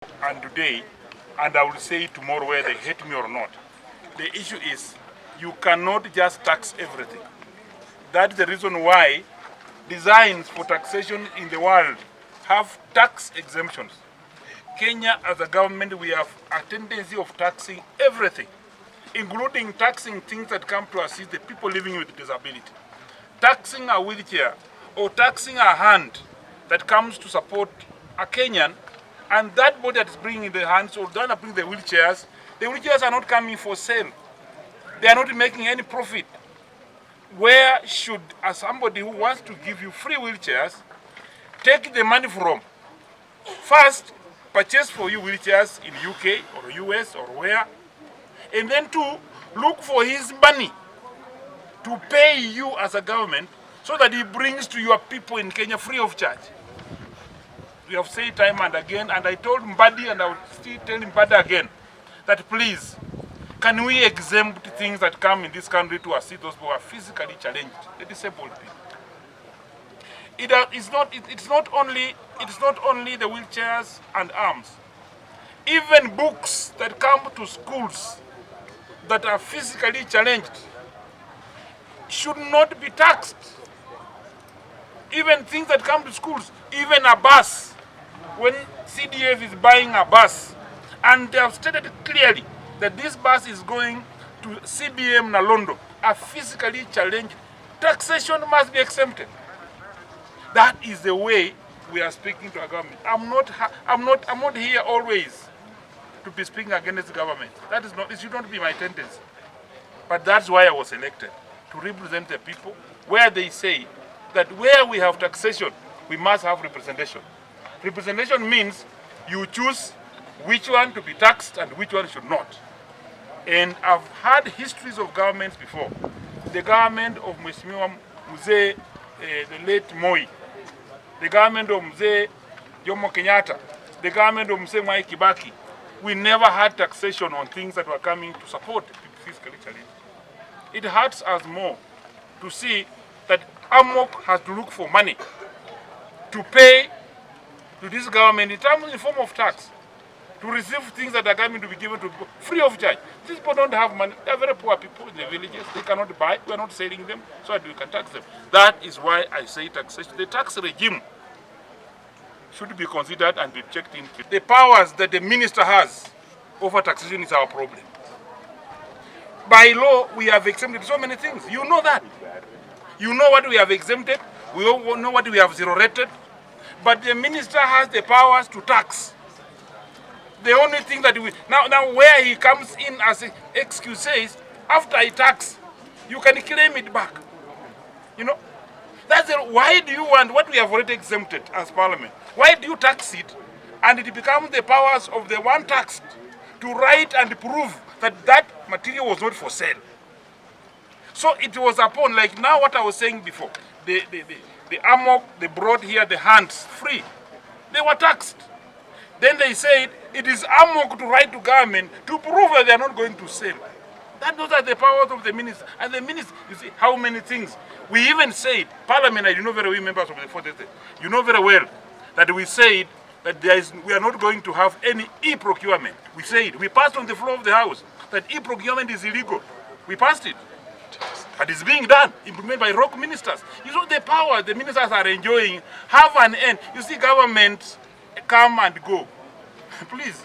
And today, and I will say tomorrow whether they hate me or not, the issue is you cannot just tax everything. That's the reason why designs for taxation in the world have tax exemptions. Kenya as a government, we have a tendency of taxing everything, including taxing things that come to assist the people living with disability. Taxing a wheelchair or taxing a hand that comes to support a Kenyan, and that body that is bringing the hands or don't bring the wheelchairs are not coming for sale. They are not making any profit. Where should somebody who wants to give you free wheelchairs take the money from? First, purchase for you wheelchairs in UK or US or where, and then two, look for his money to pay you as a government so that he brings to your people in Kenya free of charge. We have said time and again, and I told Mbadi and I will still tell Mbadi again, that please, can we exempt things that come in this country to assist those who are physically challenged, the disabled people? It's not only the wheelchairs and arms. Even books that come to schools that are physically challenged should not be taxed. Even things that come to schools, even a bus, when CDF is buying a bus, and they have stated clearly that this bus is going to CBM Nalondo, a physically challenged, taxation must be exempted. That is the way we are speaking to our government. I'm not here always to be speaking against the government. It should not be my tendency. But that's why I was elected, to represent the people, where they say that where we have taxation, we must have representation. Representation means you choose which one to be taxed and which one should not. And I've had histories of governments before. The government of Majimbo, the late Moi, the government of Mzee Jomo Kenyatta, the government of Mzee Mwai Kibaki, we never had taxation on things that were coming to support people physically challenged. It hurts us more to see that AMOC has to look for money to pay to this government in form of tax, to receive things that are coming to be given to people free of charge. These people don't have money. They are very poor people in the villages. They cannot buy. We are not selling them so that we can tax them. That is why I say taxation. The tax regime should be considered and be checked in. The powers that the minister has over taxation is our problem. By law, we have exempted so many things. You know that. You know what we have exempted. We all know what we have zero rated. But the minister has the powers to tax. The only thing that now where he comes in as an excuse says, after I tax, you can claim it back. You know, why do you want what we have already exempted as parliament? Why do you tax it and it becomes the powers of the one taxed to write and prove that that material was not for sale? So it was upon, like now what I was saying before, the AMOC, they brought here the hands free. They were taxed. Then they said it is AMOC to write to government to prove that they are not going to sell. Those are the powers of the minister. And the minister, you see how many things. We even said, Parliament, you know very well, members of the 40th State, you know very well that we said that we are not going to have any e-procurement. We said, we passed on the floor of the House that e-procurement is illegal. We passed it. But it's being done, implemented by rogue ministers. You know the power the ministers are enjoying have an end. You see government come and go. Please.